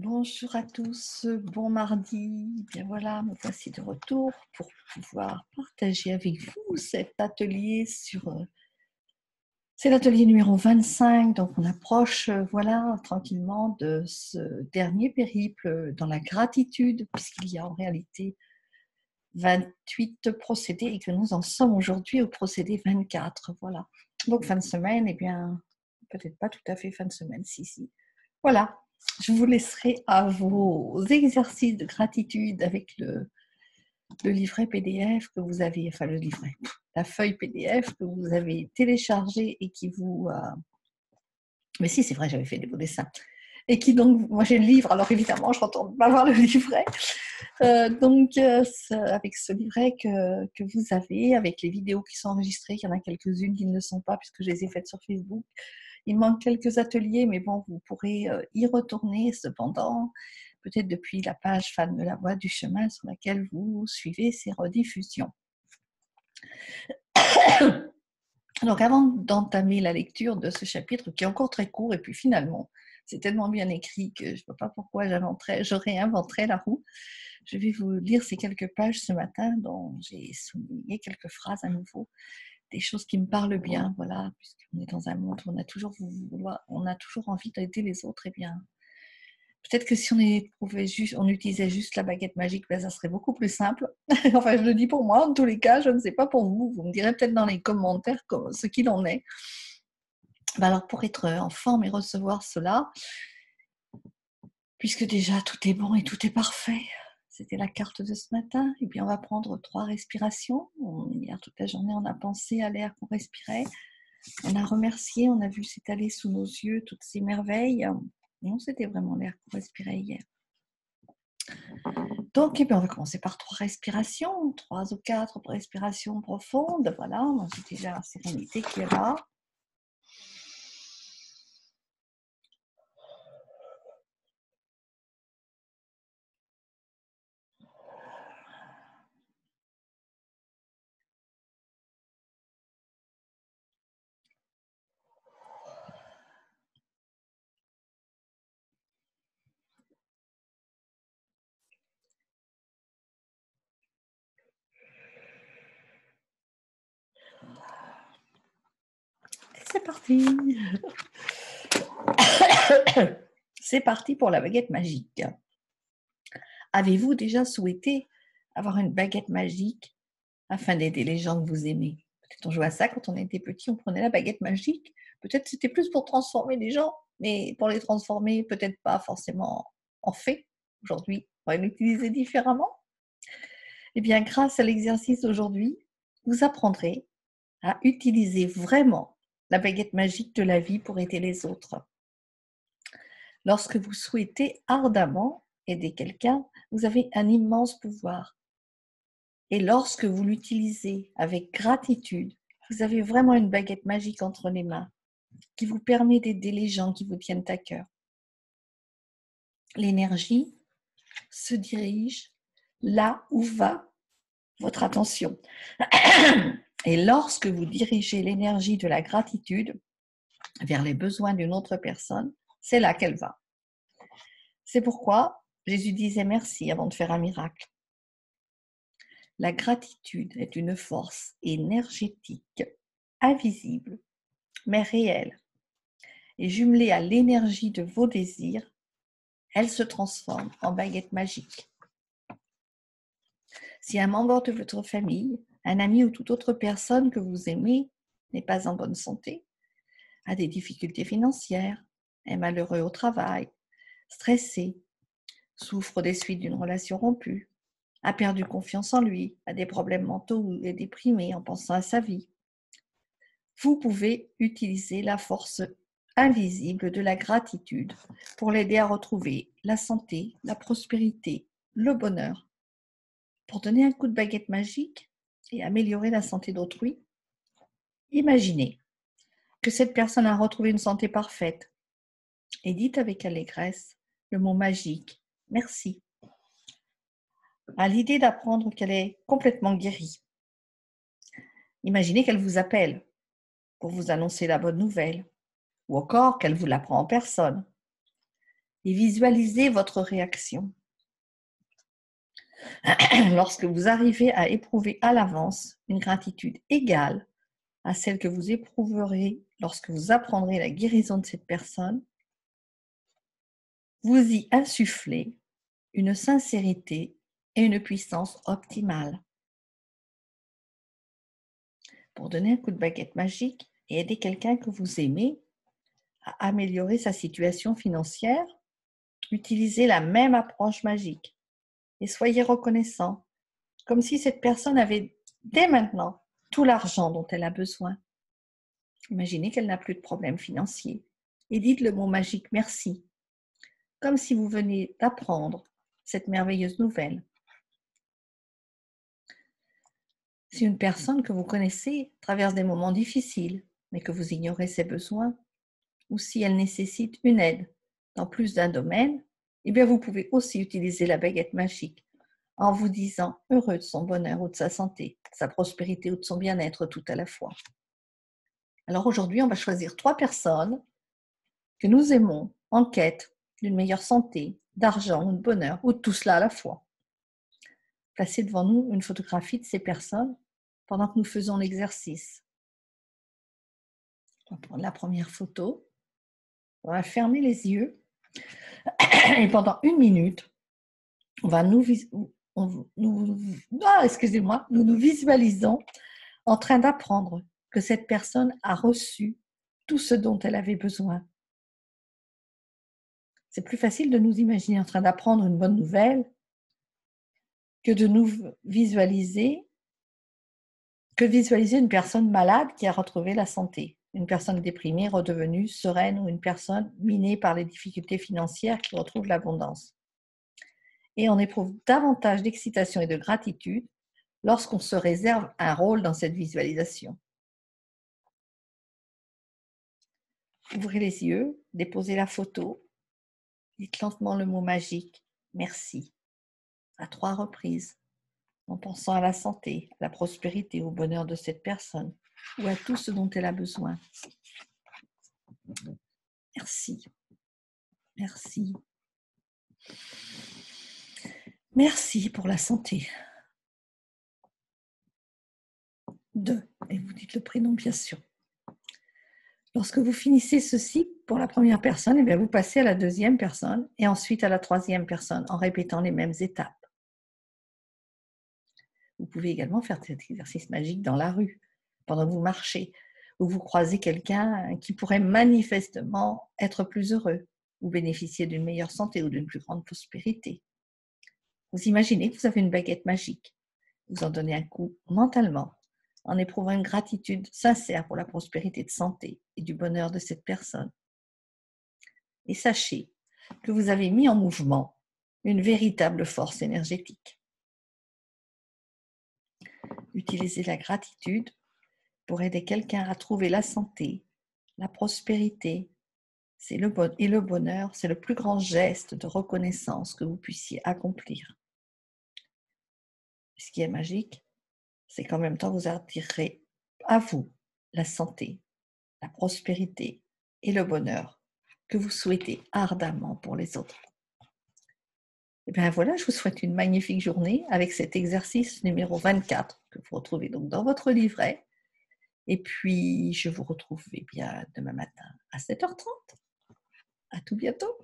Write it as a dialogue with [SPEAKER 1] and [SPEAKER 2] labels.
[SPEAKER 1] Bonjour à tous, bon mardi. Bien voilà, me voici de retour pour pouvoir partager avec vous cet atelier c'est l'atelier numéro 25, donc on approche voilà tranquillement de ce dernier périple dans la gratitude, puisqu'il y a en réalité 28 procédés et que nous en sommes aujourd'hui au procédé 24. Voilà. Donc fin de semaine, eh bien, peut-être pas tout à fait fin de semaine, si. Voilà, je vous laisserai à vos exercices de gratitude avec le livret PDF que vous avez, enfin le livret, la feuille PDF que vous avez téléchargée et qui vous... Mais si, c'est vrai, j'avais fait des beaux dessins. Et qui donc, moi j'ai le livre, alors évidemment, je ne retourne pas voir le livret. Avec ce livret que vous avez, avec les vidéos qui sont enregistrées, il y en a quelques-unes qui ne le sont pas puisque je les ai faites sur Facebook. Il manque quelques ateliers, mais bon, vous pourrez y retourner cependant, peut-être depuis la page fan de la Voix du Chemin sur laquelle vous suivez ces rediffusions. Donc avant d'entamer la lecture de ce chapitre qui est encore très court, et puis finalement, c'est tellement bien écrit que je ne vois pas pourquoi je réinventerais la roue. Je vais vous lire ces quelques pages ce matin dont j'ai souligné quelques phrases à nouveau, des choses qui me parlent bien, voilà, puisqu'on est dans un monde où on a toujours envie d'aider les autres, et bien, peut-être que si on utilisait juste la baguette magique, ben, ça serait beaucoup plus simple. Enfin, je le dis pour moi, en tous les cas, je ne sais pas pour vous. Vous me direz peut-être dans les commentaires ce qu'il en est. Ben alors, pour être en forme et recevoir cela, puisque déjà tout est bon et tout est parfait, c'était la carte de ce matin, et bien on va prendre 3 respirations. Hier, toute la journée, on a pensé à l'air qu'on respirait. On a remercié, on a vu s'étaler sous nos yeux toutes ces merveilles. Non, c'était vraiment l'air qu'on respirait hier. Donc, on va commencer par 3 respirations, 3 ou 4 respirations profondes. Voilà, moi j'ai déjà la sérénité qui est là. Et c'est parti. C'est parti pour la baguette magique. Avez-vous déjà souhaité avoir une baguette magique afin d'aider les gens que vous aimez? Peut-être on jouait à ça quand on était petit, on prenait la baguette magique. Peut-être c'était plus pour transformer les gens, mais pour les transformer, peut-être pas forcément en fait. Aujourd'hui, on va l'utiliser différemment. Eh bien, grâce à l'exercice d'aujourd'hui, vous apprendrez à utiliser vraiment la baguette magique de la vie pour aider les autres. Lorsque vous souhaitez ardemment aider quelqu'un, vous avez un immense pouvoir. Et lorsque vous l'utilisez avec gratitude, vous avez vraiment une baguette magique entre les mains qui vous permet d'aider les gens qui vous tiennent à cœur. L'énergie se dirige là où va votre attention. Et lorsque vous dirigez l'énergie de la gratitude vers les besoins d'une autre personne, c'est là qu'elle va. C'est pourquoi Jésus disait merci avant de faire un miracle. La gratitude est une force énergétique, invisible, mais réelle. Et jumelée à l'énergie de vos désirs, elle se transforme en baguette magique. Si un membre de votre famille, un ami ou toute autre personne que vous aimez n'est pas en bonne santé, a des difficultés financières, est malheureux au travail, stressé, souffre des suites d'une relation rompue, a perdu confiance en lui, a des problèmes mentaux ou est déprimé en pensant à sa vie, vous pouvez utiliser la force invisible de la gratitude pour l'aider à retrouver la santé, la prospérité, le bonheur. Pour donner un coup de baguette magique et améliorer la santé d'autrui, imaginez que cette personne a retrouvé une santé parfaite et dites avec allégresse le mot magique « merci » à l'idée d'apprendre qu'elle est complètement guérie. Imaginez qu'elle vous appelle pour vous annoncer la bonne nouvelle ou encore qu'elle vous l'apprend en personne. et visualisez votre réaction. Lorsque vous arrivez à éprouver à l'avance une gratitude égale à celle que vous éprouverez lorsque vous apprendrez la guérison de cette personne, vous y insufflez une sincérité et une puissance optimale. Pour donner un coup de baguette magique et aider quelqu'un que vous aimez à améliorer sa situation financière, utilisez la même approche magique et soyez reconnaissant, comme si cette personne avait dès maintenant tout l'argent dont elle a besoin. Imaginez qu'elle n'a plus de problème financier et dites le mot magique merci, comme si vous veniez d'apprendre cette merveilleuse nouvelle. Si une personne que vous connaissez traverse des moments difficiles, mais que vous ignorez ses besoins, ou si elle nécessite une aide dans plus d'un domaine, eh bien vous pouvez aussi utiliser la baguette magique en vous disant heureux de son bonheur ou de sa santé, de sa prospérité ou de son bien-être tout à la fois. Alors aujourd'hui, on va choisir 3 personnes que nous aimons en quête d'une meilleure santé, d'argent ou de bonheur, ou de tout cela à la fois. Placez devant nous une photographie de ces personnes pendant que nous faisons l'exercice. On va prendre la première photo, on va fermer les yeux et pendant 1 minute, on va nous visualisons en train d'apprendre que cette personne a reçu tout ce dont elle avait besoin. C'est plus facile de nous imaginer en train d'apprendre une bonne nouvelle que de nous visualiser une personne malade qui a retrouvé la santé, une personne déprimée redevenue sereine ou une personne minée par les difficultés financières qui retrouve l'abondance. Et on éprouve davantage d'excitation et de gratitude lorsqu'on se réserve un rôle dans cette visualisation. Ouvrez les yeux, déposez la photo, dites lentement le mot magique « merci » à 3 reprises, en pensant à la santé, à la prospérité, au bonheur de cette personne ou à tout ce dont elle a besoin. Merci. Merci. Merci pour la santé. 2. Et vous dites le prénom, bien sûr. Lorsque vous finissez ceci pour la première personne, eh bien vous passez à la deuxième personne et ensuite à la troisième personne en répétant les mêmes étapes. Vous pouvez également faire cet exercice magique dans la rue, pendant que vous marchez, ou vous croisez quelqu'un qui pourrait manifestement être plus heureux ou bénéficier d'une meilleure santé ou d'une plus grande prospérité. Vous imaginez que vous avez une baguette magique. Vous en donnez un coup mentalement en éprouvant une gratitude sincère pour la prospérité de santé et du bonheur de cette personne. Et sachez que vous avez mis en mouvement une véritable force énergétique. Utilisez la gratitude pour aider quelqu'un à trouver la santé, la prospérité et le bonheur. C'est le plus grand geste de reconnaissance que vous puissiez accomplir. Ce qui est magique, c'est qu'en même temps, vous attirerez à vous la santé, la prospérité et le bonheur que vous souhaitez ardemment pour les autres. Et bien voilà, je vous souhaite une magnifique journée avec cet exercice numéro 24 que vous retrouvez donc dans votre livret. Et puis, je vous retrouve bien demain matin à 7h30. À tout bientôt.